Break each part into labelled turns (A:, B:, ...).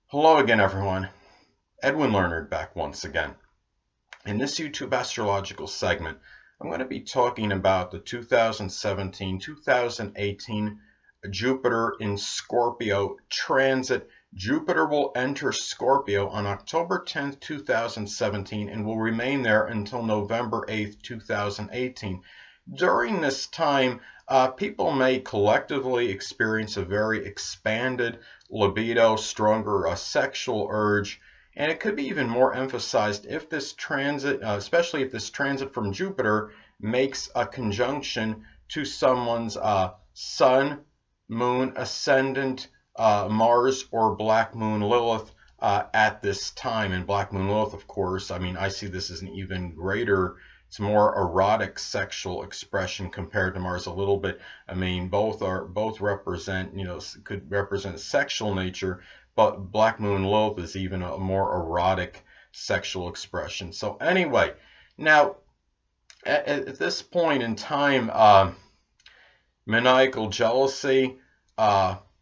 A: Hello again, everyone. Edwin Learnard back once again. In this YouTube astrological segment, I'm going to be talking about the 2017-2018 Jupiter in Scorpio transit. Jupiter will enter Scorpio on October 10th, 2017 and will remain there until November 8th, 2018. During this time, people may collectively experience a very expanded libido, stronger sexual urge, and it could be even more emphasized if this transit, especially if this transit from Jupiter makes a conjunction to someone's Sun, Moon, Ascendant, Mars, or Black Moon Lilith at this time. And Black Moon Lilith, of course, I see this as an even greater, it's more erotic sexual expression compared to Mars a little bit. Both represent, could represent sexual nature, but Black Moon Lilith is even a more erotic sexual expression. So anyway, now at this point in time, maniacal jealousy,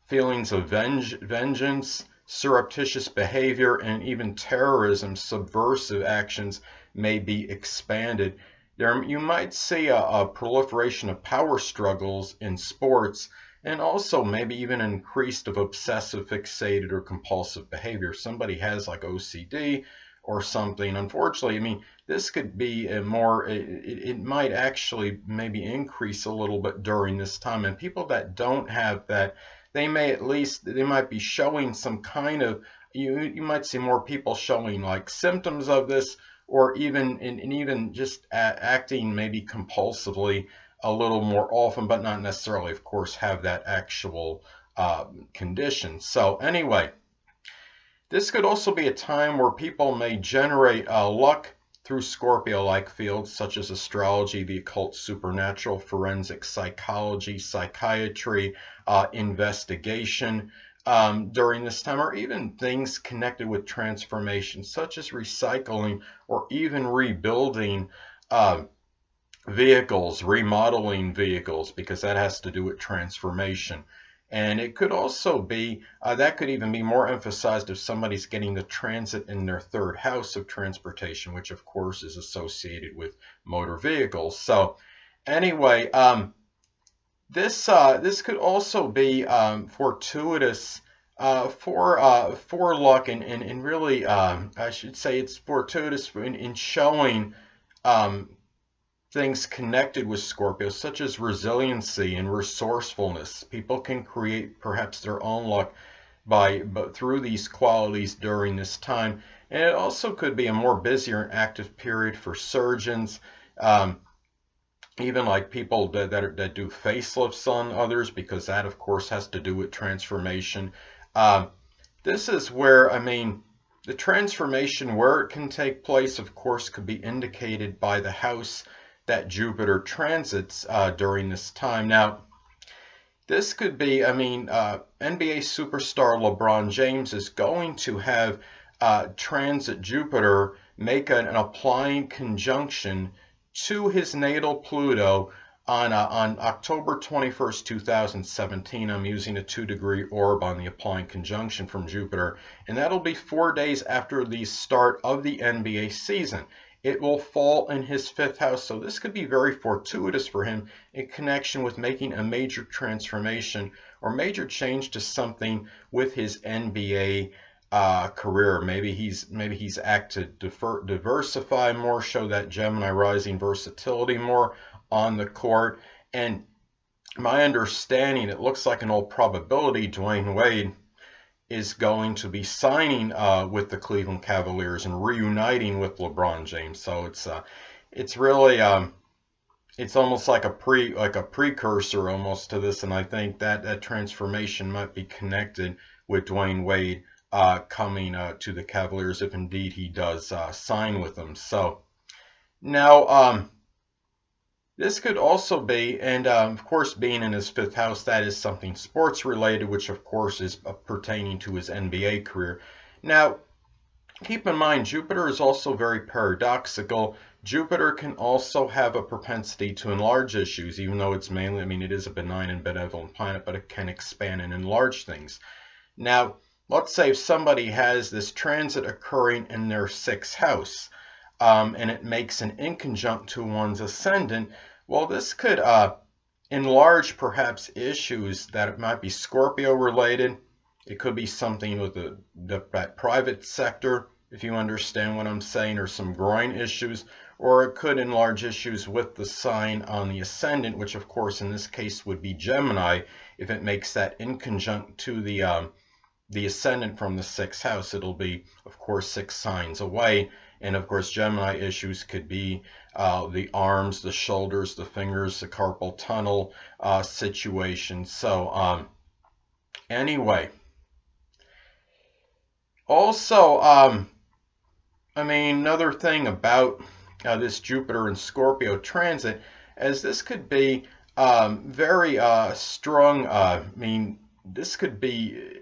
A: feelings of vengeance, surreptitious behavior, and even terrorism, subversive actions may be expanded. You might see a proliferation of power struggles in sports, and also maybe even an increase of obsessive, fixated, or compulsive behavior. If somebody has like OCD or something, unfortunately, this could be it might actually maybe increase a little bit during this time. And people that don't have that, they might be showing some kind of, you might see more people showing like symptoms of this, or even just acting maybe compulsively a little more often, but not necessarily, of course, have that actual condition. So anyway, this could also be a time where people may generate luck through Scorpio-like fields such as astrology, the occult, supernatural, forensic psychology, psychiatry, investigation, during this time, or even things connected with transformation, such as recycling or even rebuilding vehicles, remodeling vehicles, because that has to do with transformation. And it could also be, that could even be more emphasized if somebody's getting the transit in their third house of transportation, which of course is associated with motor vehicles. So anyway, this could also be fortuitous for luck, and really, I should say it's fortuitous in showing things connected with Scorpio, such as resiliency and resourcefulness. People can create perhaps their own luck through these qualities during this time. And it also could be a more busier and active period for surgeons, even like people that do facelifts on others, because that of course has to do with transformation. This is where, the transformation, where it can take place, of course, could be indicated by the house that Jupiter transits during this time. Now, this could be, NBA superstar LeBron James is going to have transit Jupiter make an applying conjunction to his natal Pluto on October 21st, 2017. I'm using a 2-degree orb on the applying conjunction from Jupiter, and that'll be 4 days after the start of the NBA season. It will fall in his 5th house, so this could be very fortuitous for him in connection with making a major transformation or major change to something with his NBA career. Maybe he's acted to diversify more, show that Gemini rising versatility more on the court. And my understanding, it looks like in all probability, Dwayne Wade is going to be signing with the Cleveland Cavaliers and reuniting with LeBron James. So it's really it's almost like a precursor almost to this, and I think that transformation might be connected with Dwayne Wade coming to the Cavaliers, if indeed he does sign with them. So now, this could also be, and of course, being in his 5th house, that is something sports related, which of course is pertaining to his NBA career. Now, keep in mind, Jupiter is also very paradoxical. Jupiter can also have a propensity to enlarge issues, even though it's mainly, it is a benign and benevolent planet, but it can expand and enlarge things. Now, let's say if somebody has this transit occurring in their 6th house, and it makes an inconjunct to one's ascendant, well, this could enlarge perhaps issues that it might be Scorpio related. It could be something with that private sector, if you understand what I'm saying, or some groin issues, or it could enlarge issues with the sign on the ascendant, which of course in this case would be Gemini. If it makes that inconjunct to the ascendant from the 6th house, it'll be of course 6 signs away. And of course Gemini issues could be the arms, the shoulders, the fingers, the carpal tunnel situation. So anyway, also I mean, another thing about this Jupiter and Scorpio transit, as this could be very strong. I mean, this could be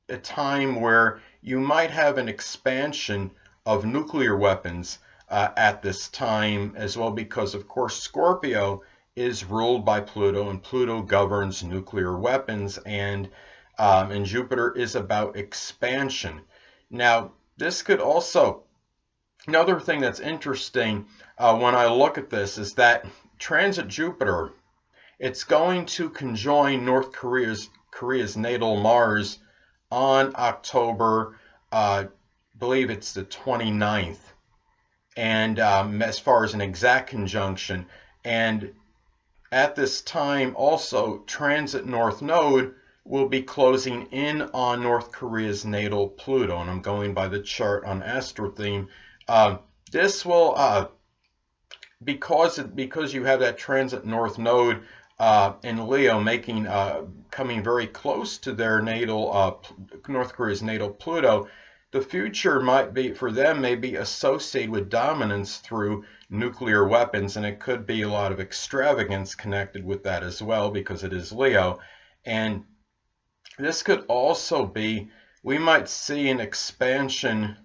A: a time where you might have an expansion of nuclear weapons at this time as well, because of course Scorpio is ruled by Pluto, and Pluto governs nuclear weapons, and Jupiter is about expansion. Now, this could also, another thing that's interesting when I look at this is that transit Jupiter, it's going to conjoin North Korea's natal Mars on October, I believe it's the 29th, and as far as an exact conjunction. And at this time also, transit North Node will be closing in on North Korea's natal Pluto, and I'm going by the chart on AstroTheme. This will, because you have that transit North Node in Leo, making coming very close to their natal North Korea's natal Pluto, the future might be for them maybe associated with dominance through nuclear weapons, and it could be a lot of extravagance connected with that as well, because it is Leo. And this could also be, we might see an expansion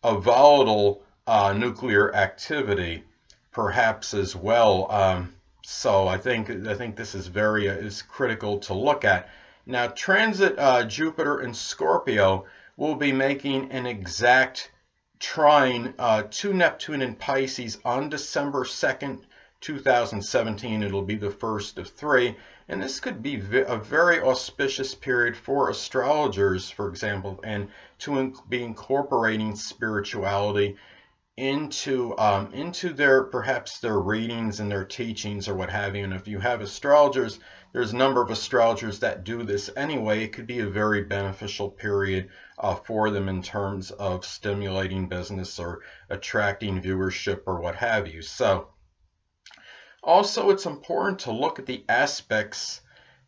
A: of volatile nuclear activity perhaps as well. So I think this is very is critical to look at. Now, transit Jupiter in Scorpio will be making an exact trine to Neptune in Pisces on December 2nd, 2017. It'll be the first of 3, and this could be a very auspicious period for astrologers, for example, and to be incorporating spirituality into their, perhaps their readings and their teachings or what have you. And if you have astrologers, there's a number of astrologers that do this anyway. It could be a very beneficial period for them in terms of stimulating business or attracting viewership or what have you. So also, it's important to look at the aspects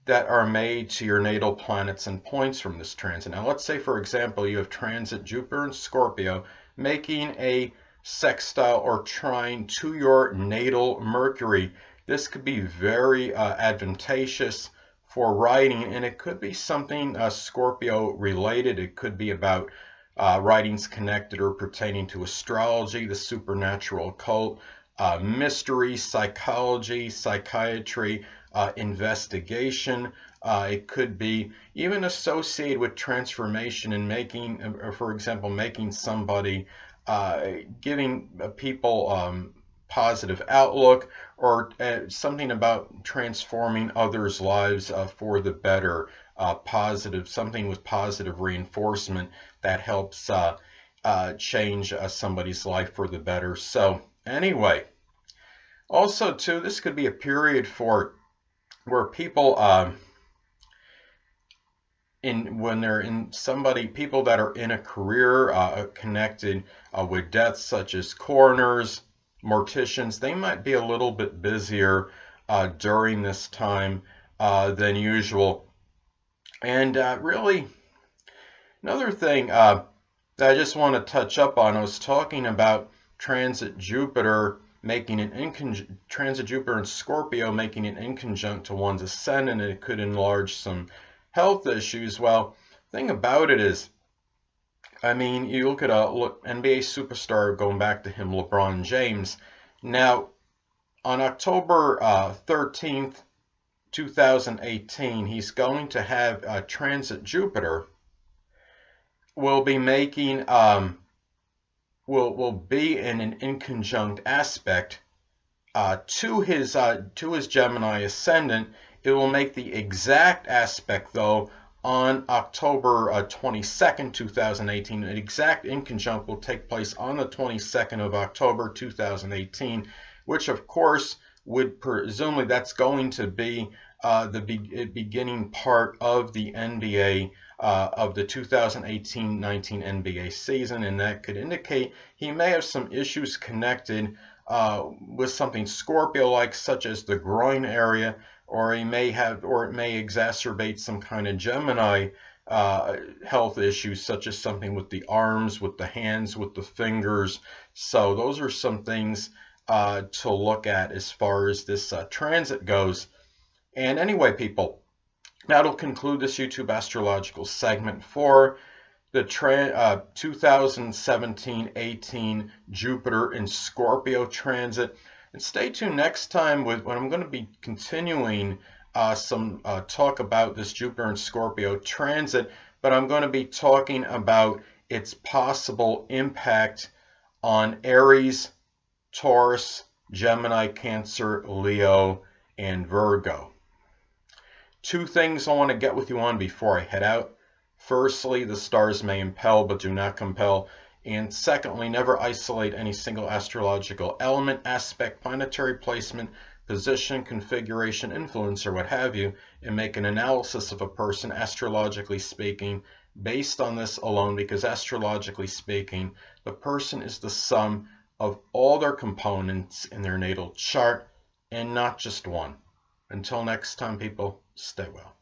A: that are made to your natal planets and points from this transit. Now, let's say, for example, you have transit Jupiter and Scorpio making a sextile or trine to your natal Mercury. This could be very advantageous for writing, and it could be something Scorpio related. It could be about writings connected or pertaining to astrology, the supernatural, occult, mystery, psychology, psychiatry, investigation. It could be even associated with transformation and making, for example, making somebody, giving people positive outlook, or something about transforming others' lives for the better, positive, something with positive reinforcement that helps change somebody's life for the better. So anyway, also too, this could be a period for where people people that are in a career connected with deaths, such as coroners, morticians, they might be a little bit busier during this time than usual. And really, another thing that I just want to touch up on, I was talking about transit Jupiter making an transit Jupiter in Scorpio making an inconjunct to one's ascendant, and it could enlarge some health issues. Well, the thing about it is, I mean, you look at a NBA superstar, going back to him, LeBron James. Now, on October 13th, 2018, he's going to have transit Jupiter. will be making will be in an inconjunct aspect to his Gemini ascendant. It will make the exact aspect though on October 22nd, 2018. An exact inconjunct will take place on the 22nd of October 2018, which of course would presumably that's going to be the beginning part of the NBA of the 2018-19 NBA season, and that could indicate he may have some issues connected with something Scorpio-like, such as the groin area, or it may exacerbate some kind of Gemini health issues, such as something with the arms, with the hands, with the fingers. So those are some things to look at as far as this transit goes. And anyway, people, that'll conclude this YouTube astrological segment for the 2017-18 Jupiter in Scorpio transit. And stay tuned next time when I'm going to be continuing some talk about this Jupiter in Scorpio transit, but I'm going to be talking about its possible impact on Aries, Taurus, Gemini, Cancer, Leo, and Virgo. Two things I want to get with you on before I head out. Firstly, the stars may impel but do not compel. And secondly, never isolate any single astrological element, aspect, planetary placement, position, configuration, influence, or what have you, and make an analysis of a person, astrologically speaking, based on this alone, because astrologically speaking, the person is the sum of all their components in their natal chart, and not just one. Until next time, people, stay well.